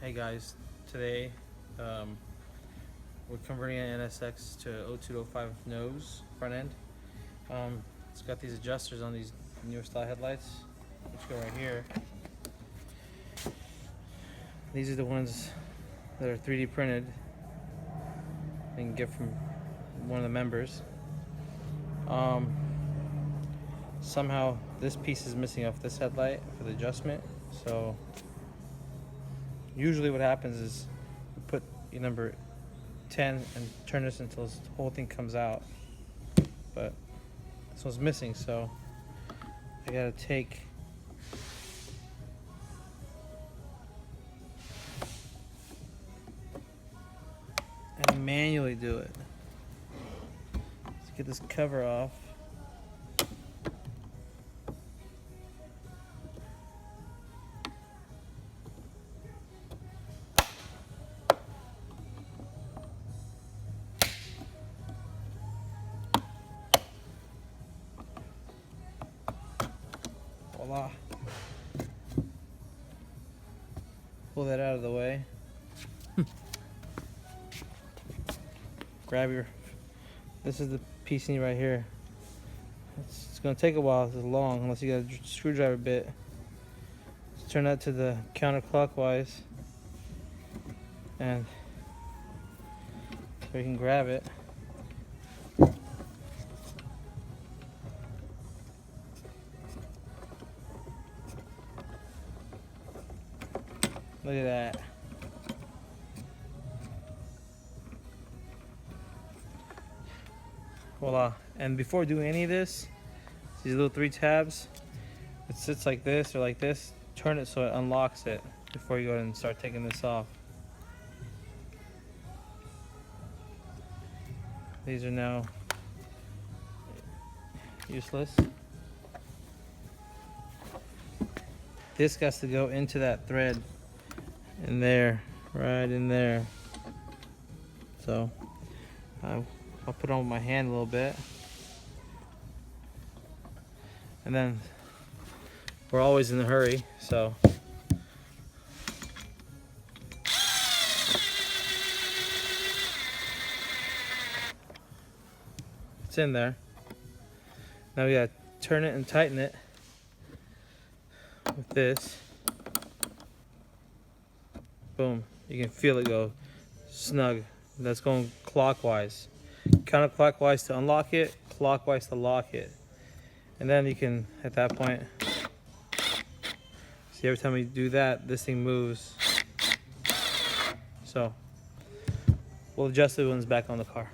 Hey guys, today we're converting an NSX to 02 to 05 nose front end. It's got these adjusters on these newer style headlights, which go right here. These are the ones that are 3D printed. You can get from one of the members. Somehow this piece is missing off this headlight for the adjustment. So usually what happens is we put number 10 and turn this until this whole thing comes out, but this one's missing, so I gotta take and manually do it. Let's get this cover off. Voila. Pull that out of the way. Grab this is the piece right here. It's gonna take a while, it's long, unless you got a screwdriver bit. Let's turn that to the counterclockwise, and so you can grab it. Look at that. Voila. And before doing any of this, these little 3 tabs, it sits like this or like this. Turn it so it unlocks it before you go ahead and start taking this off. These are now useless. This has to go into that thread in there, right in there. So I'll put it on my hand a little bit, and then we're always in a hurry, so it's in there. Now we gotta turn it and tighten it with this. Boom, you can feel it go snug. That's going clockwise. Counterclockwise to unlock it, clockwise to lock it. And then you can, at that point, see, every time we do that, this thing moves. So we'll adjust it when it's back on the car.